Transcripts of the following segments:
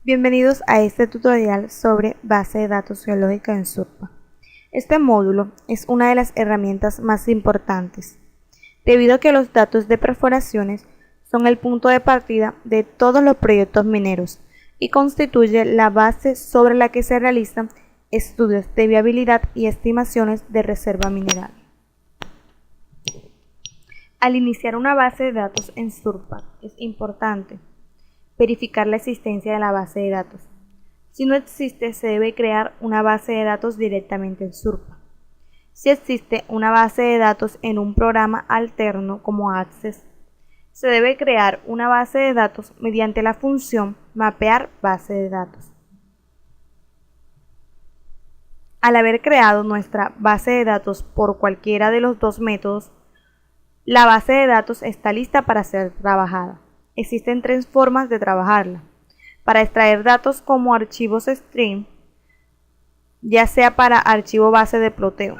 Bienvenidos a este tutorial sobre base de datos geológica en Surpa. Este módulo es una de las herramientas más importantes, debido a que los datos de perforaciones son el punto de partida de todos los proyectos mineros y constituye la base sobre la que se realizan estudios de viabilidad y estimaciones de reserva mineral. Al iniciar una base de datos en Surpa es importante verificar la existencia de la base de datos. Si no existe, se debe crear una base de datos directamente en Surpa. Si existe una base de datos en un programa alterno como Access, se debe crear una base de datos mediante la función mapear base de datos. Al haber creado nuestra base de datos por cualquiera de los dos métodos, la base de datos está lista para ser trabajada. Existen tres formas de trabajarla: para extraer datos como archivos string, ya sea para archivo base de ploteo,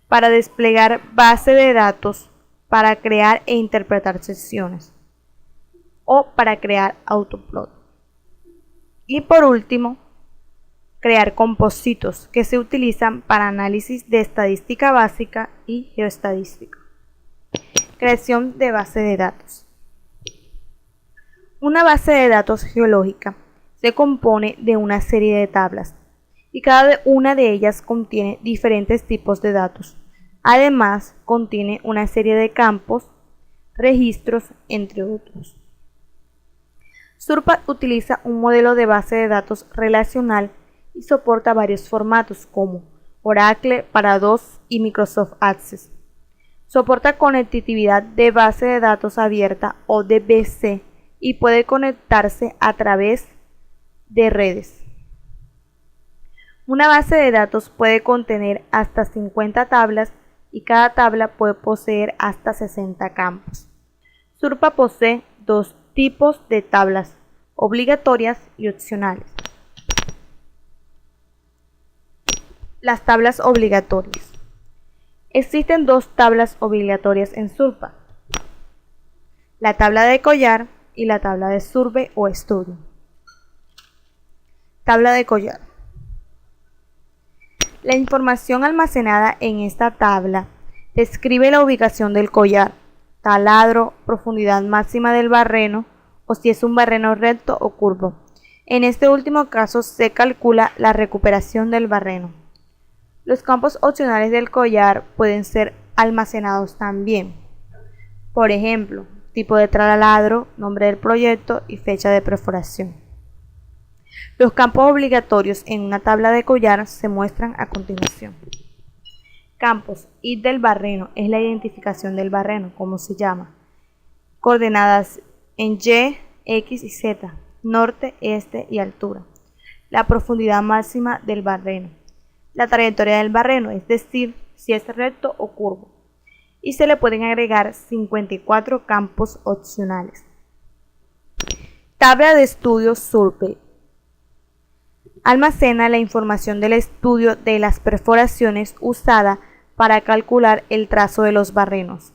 para desplegar base de datos, para crear e interpretar secciones, o para crear autoplot. Y por último, crear compositos que se utilizan para análisis de estadística básica y geoestadística. Creación de base de datos. Una base de datos geológica se compone de una serie de tablas y cada una de ellas contiene diferentes tipos de datos. Además, contiene una serie de campos, registros, entre otros. Surpa utiliza un modelo de base de datos relacional y soporta varios formatos como Oracle para DOS y Microsoft Access. Soporta conectividad de base de datos abierta o DBC y puede conectarse a través de redes. Una base de datos puede contener hasta 50 tablas y cada tabla puede poseer hasta 60 campos. Surpa posee dos tipos de tablas, obligatorias y opcionales. Las tablas obligatorias. Existen dos tablas obligatorias en Surpa: la tabla de collar y la tabla de survey o estudio. Tabla de collar. La información almacenada en esta tabla describe la ubicación del collar, taladro, profundidad máxima del barreno o si es un barreno recto o curvo. En este último caso se calcula la recuperación del barreno. Los campos opcionales del collar pueden ser almacenados también. Por ejemplo, tipo de taladro, nombre del proyecto y fecha de perforación. Los campos obligatorios en una tabla de collar se muestran a continuación. Campos: ID del barreno, es la identificación del barreno, como se llama. Coordenadas en Y, X y Z, norte, este y altura. La profundidad máxima del barreno. La trayectoria del barreno, es decir, si es recto o curvo. Y se le pueden agregar 54 campos opcionales. Tabla de estudio Survey. Almacena la información del estudio de las perforaciones usada para calcular el trazo de los barrenos.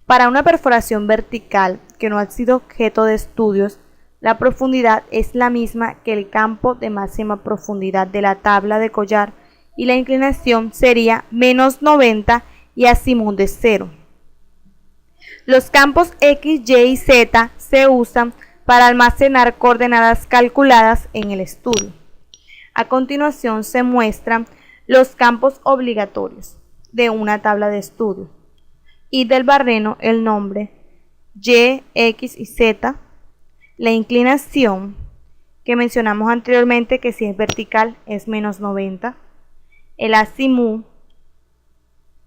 Para una perforación vertical que no ha sido objeto de estudios, la profundidad es la misma que el campo de máxima profundidad de la tabla de collar y la inclinación sería menos 90 y azimut de 0. Los campos X, Y y Z se usan para almacenar coordenadas calculadas en el estudio. A continuación se muestran los campos obligatorios de una tabla de estudio. Y del barreno, el nombre, Y, X y Z, la inclinación, que mencionamos anteriormente que si es vertical es menos 90, el azimut,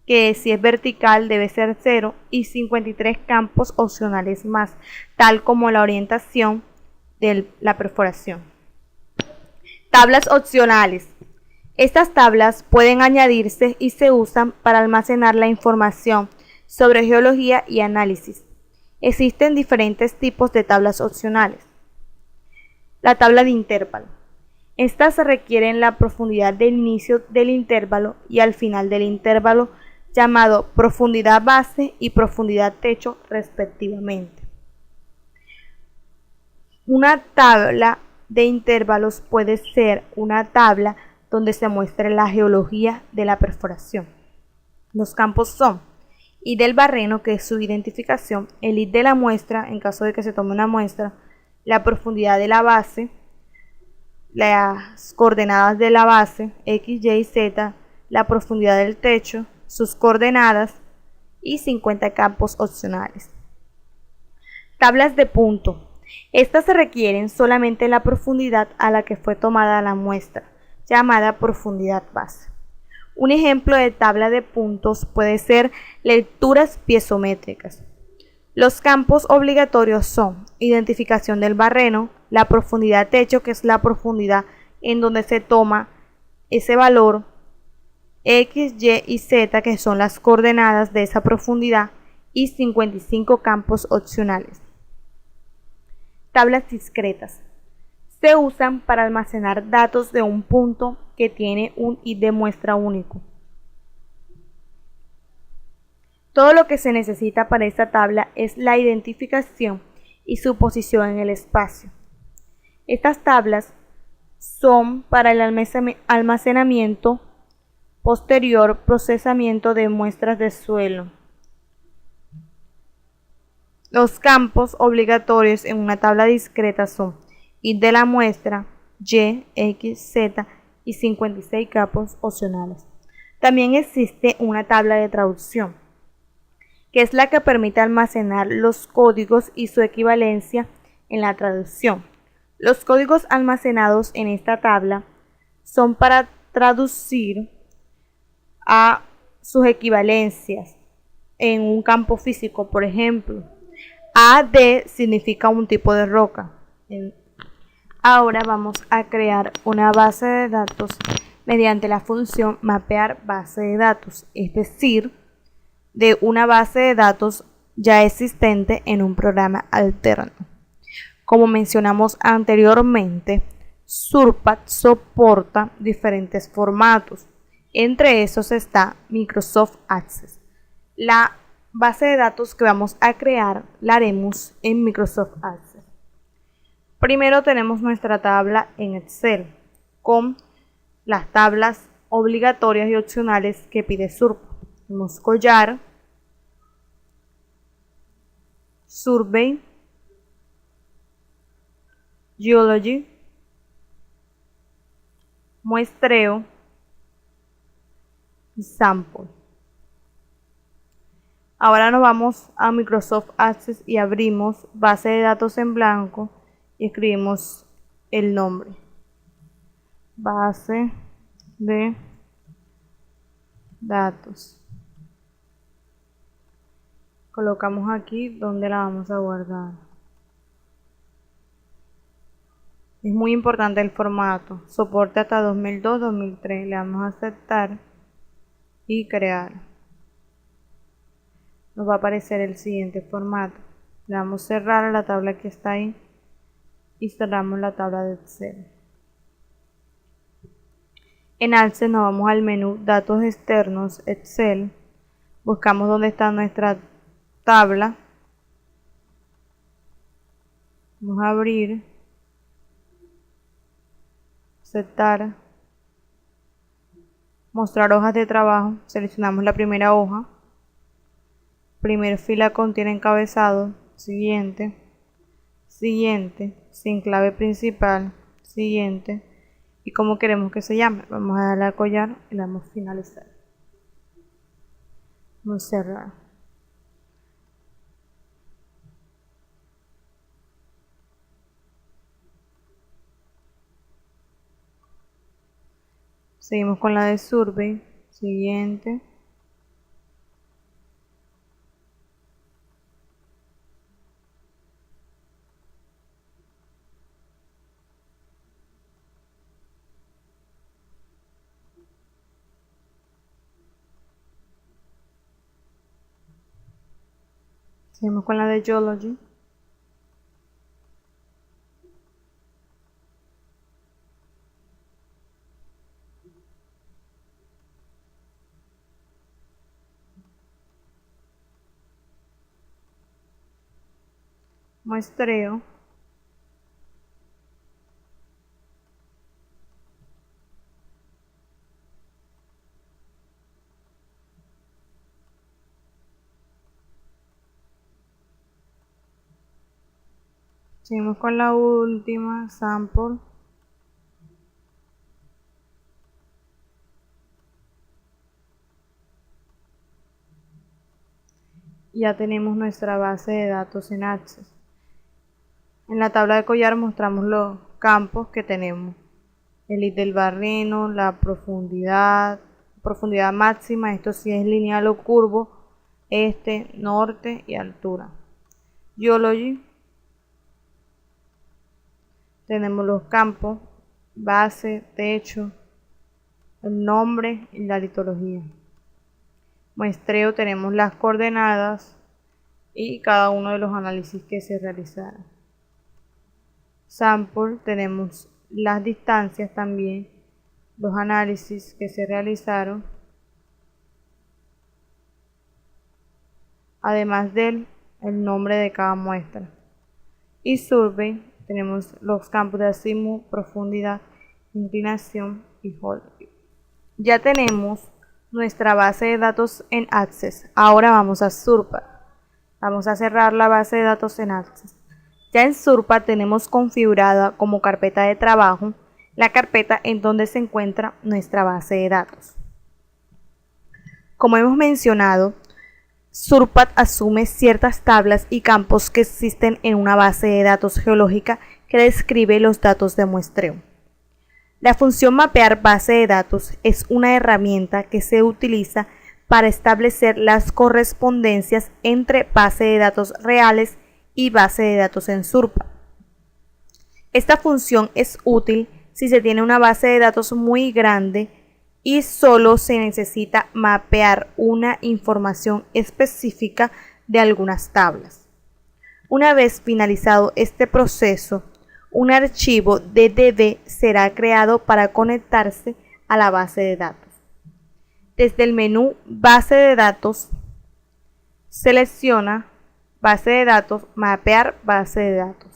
que si es vertical debe ser 0, y 53 campos opcionales más, tal como la orientación de la perforación. Tablas opcionales. Estas tablas pueden añadirse y se usan para almacenar la información sobre geología y análisis. Existen diferentes tipos de tablas opcionales. La tabla de intervalo. Estas requieren la profundidad del inicio del intervalo y al final del intervalo, llamado profundidad base y profundidad techo respectivamente. Una tabla de intervalos puede ser una tabla donde se muestre la geología de la perforación. Los campos son id del barreno, que es su identificación, el id de la muestra, en caso de que se tome una muestra, la profundidad de la base, las coordenadas de la base, x, y y z, la profundidad del techo, sus coordenadas y 50 campos opcionales. Tablas de punto. Estas se requieren solamente la profundidad a la que fue tomada la muestra, llamada profundidad base. Un ejemplo de tabla de puntos puede ser lecturas piezométricas. Los campos obligatorios son identificación del barreno, la profundidad techo, que es la profundidad en donde se toma ese valor, x, y y z, que son las coordenadas de esa profundidad, y 55 campos opcionales. Tablas discretas. Se usan para almacenar datos de un punto que tiene un id de muestra único. Todo lo que se necesita para esta tabla es la identificación y su posición en el espacio. Estas tablas son para el almacenamiento posterior, procesamiento de muestras de suelo. Los campos obligatorios en una tabla discreta son id de la muestra, y, x, z y 56 campos opcionales. También existe una tabla de traducción, que es la que permite almacenar los códigos y su equivalencia en la traducción. Los códigos almacenados en esta tabla son para traducir a sus equivalencias en un campo físico. Por ejemplo, AD significa un tipo de roca. Ahora vamos a crear una base de datos mediante la función mapear base de datos, es decir, de una base de datos ya existente en un programa alterno. Como mencionamos anteriormente, Surpat soporta diferentes formatos. Entre esos está Microsoft Access. La base de datos que vamos a crear la haremos en Microsoft Access. Primero tenemos nuestra tabla en Excel con las tablas obligatorias y opcionales que pide Surpat. Tenemos collar, survey, geology, muestreo y sample. Ahora nos vamos a Microsoft Access y abrimos base de datos en blanco y escribimos el nombre. Base de datos. Colocamos aquí donde la vamos a guardar. Es muy importante el formato. Soporte hasta 2002-2003. Le damos a aceptar y crear. Nos va a aparecer el siguiente formato. Le damos a cerrar a la tabla que está ahí y cerramos la tabla de Excel. En Access nos vamos al menú Datos externos, Excel. Buscamos dónde está nuestra tabla. Vamos a abrir, aceptar, mostrar hojas de trabajo. Seleccionamos la primera hoja. Primera fila contiene encabezado, siguiente, siguiente, sin clave principal, siguiente, y como queremos que se llame. Vamos a darle a collar y le damos finalizar. Vamos a cerrar. Seguimos con la de survey, siguiente. Seguimos con la de geology. Muestreo. Seguimos con la última, sample. Ya tenemos nuestra base de datos en Access. En la tabla de collar mostramos los campos que tenemos. El id del barreno, la profundidad máxima, esto sí es lineal o curvo, norte y altura. Geology, tenemos los campos, base, techo, el nombre y la litología. Muestreo, tenemos las coordenadas y cada uno de los análisis que se realizaron. Sample, tenemos las distancias también, los análisis que se realizaron, además del nombre de cada muestra. Y survey, tenemos los campos de azimut, profundidad, inclinación y hold. Ya tenemos nuestra base de datos en Access. Ahora vamos a Surpat. Vamos a cerrar la base de datos en Access. Ya en Surpat tenemos configurada como carpeta de trabajo la carpeta en donde se encuentra nuestra base de datos. Como hemos mencionado, Surpat asume ciertas tablas y campos que existen en una base de datos geológica que describe los datos de muestreo. La función mapear base de datos es una herramienta que se utiliza para establecer las correspondencias entre base de datos reales y base de datos en Surpat. Esta función es útil si se tiene una base de datos muy grande y solo se necesita mapear una información específica de algunas tablas. Una vez finalizado este proceso, un archivo DDB será creado para conectarse a la base de datos. Desde el menú Base de datos, selecciona Base de datos, mapear base de datos.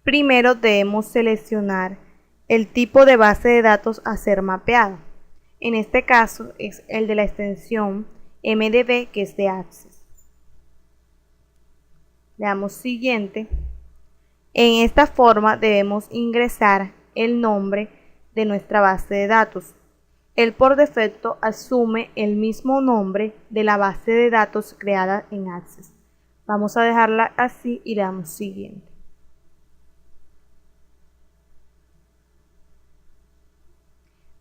Primero debemos seleccionar el tipo de base de datos a ser mapeada. En este caso es el de la extensión MDB, que es de Access. Le damos siguiente. En esta forma debemos ingresar el nombre de nuestra base de datos. Él por defecto asume el mismo nombre de la base de datos creada en Access. Vamos a dejarla así y le damos siguiente.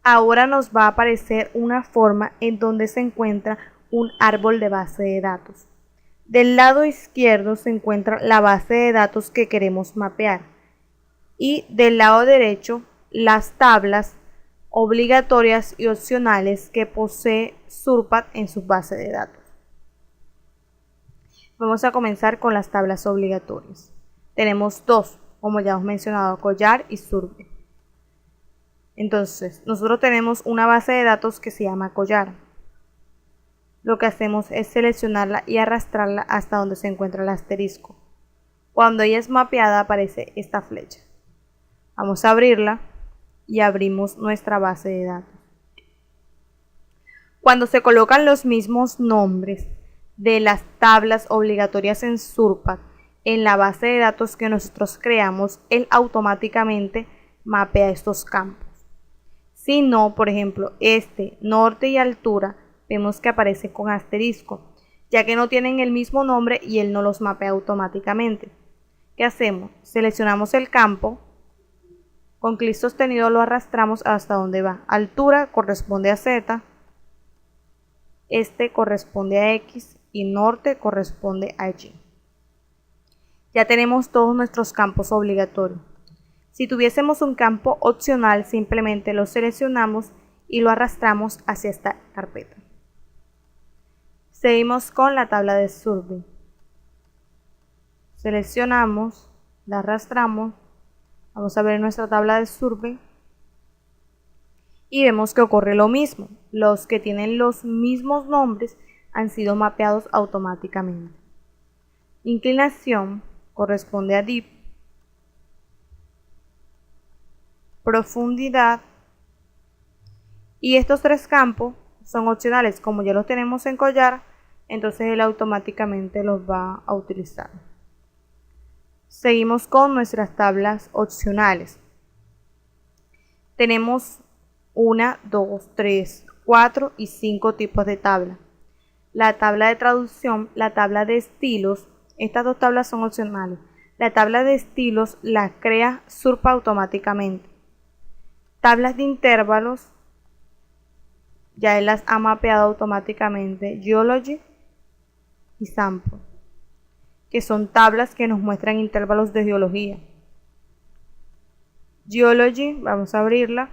Ahora nos va a aparecer una forma en donde se encuentra un árbol de base de datos. Del lado izquierdo se encuentra la base de datos que queremos mapear y del lado derecho las tablas obligatorias y opcionales que posee Surpat en su base de datos. Vamos a comenzar con las tablas obligatorias. Tenemos dos, como ya hemos mencionado, collar y survey. Entonces, nosotros tenemos una base de datos que se llama collar. Lo que hacemos es seleccionarla y arrastrarla hasta donde se encuentra el asterisco. Cuando ella es mapeada aparece esta flecha. Vamos a abrirla y abrimos nuestra base de datos. Cuando se colocan los mismos nombres de las tablas obligatorias en Surpat en la base de datos que nosotros creamos, él automáticamente mapea estos campos. Si no, por ejemplo, norte y altura, vemos que aparece con asterisco, ya que no tienen el mismo nombre y él no los mapea automáticamente. ¿Qué hacemos? Seleccionamos el campo, con clic sostenido lo arrastramos hasta donde va. Altura corresponde a Z, corresponde a X y norte corresponde a Y. Ya tenemos todos nuestros campos obligatorios. Si tuviésemos un campo opcional, simplemente lo seleccionamos y lo arrastramos hacia esta carpeta. Seguimos con la tabla de survey. Seleccionamos, la arrastramos, vamos a ver nuestra tabla de survey y vemos que ocurre lo mismo. Los que tienen los mismos nombres han sido mapeados automáticamente. Inclinación corresponde a dip, profundidad, y estos tres campos son opcionales. Como ya los tenemos en collar, entonces él automáticamente los va a utilizar. Seguimos con nuestras tablas opcionales. Tenemos 1, 2, 3, 4 y 5 tipos de tabla. La tabla de traducción, la tabla de estilos, estas dos tablas son opcionales. La tabla de estilos la crea SURP automáticamente. Tablas de intervalos, ya él las ha mapeado automáticamente, Geology y Sample, que son tablas que nos muestran intervalos de geología. Geology, vamos a abrirla.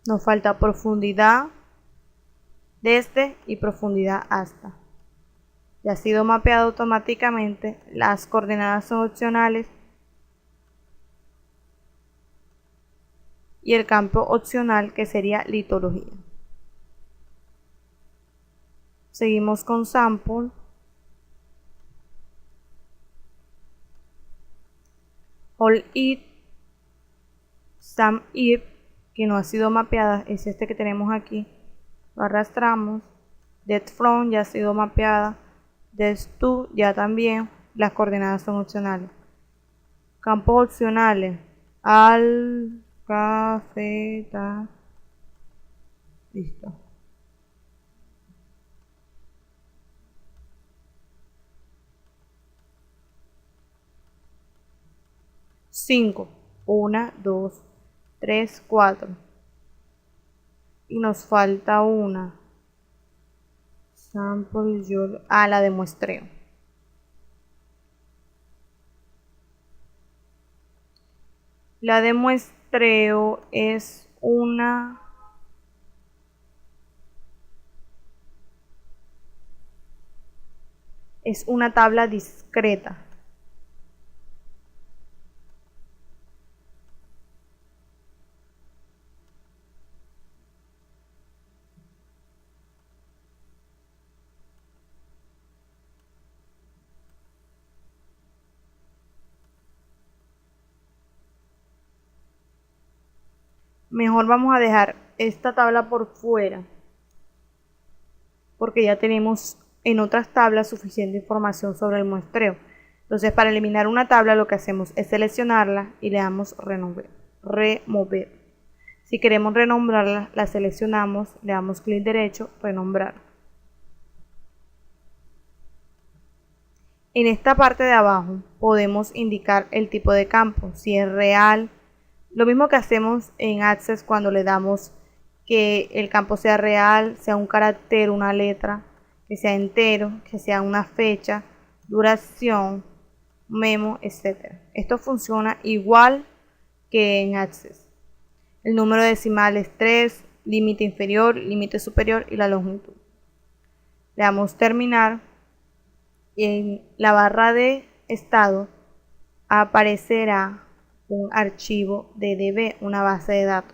Nos falta profundidad, desde y profundidad hasta. Ya ha sido mapeado automáticamente. Las coordenadas son opcionales. Y el campo opcional que sería litología. Seguimos con Sample. All It, Sam If, que no ha sido mapeada, es este que tenemos aquí. Lo arrastramos. Depth From ya ha sido mapeada. Depth To ya también. Las coordenadas son opcionales. Campos opcionales. Al, café, ta. Listo. Cinco. 1, 2, 3, 4. Y nos falta una. Sample, la de muestreo. La de muestreo es una tabla discreta. Mejor vamos a dejar esta tabla por fuera, porque ya tenemos en otras tablas suficiente información sobre el muestreo. Entonces, para eliminar una tabla lo que hacemos es seleccionarla y le damos remover. Si queremos renombrarla, la seleccionamos, le damos clic derecho, renombrar. En esta parte de abajo podemos indicar el tipo de campo, si es real. Lo mismo que hacemos en Access cuando le damos que el campo sea real, sea un carácter, una letra, que sea entero, que sea una fecha, duración, memo, etc. Esto funciona igual que en Access. El número decimal es 3, límite inferior, límite superior y la longitud. Le damos terminar y en la barra de estado aparecerá un archivo DDB, una base de datos.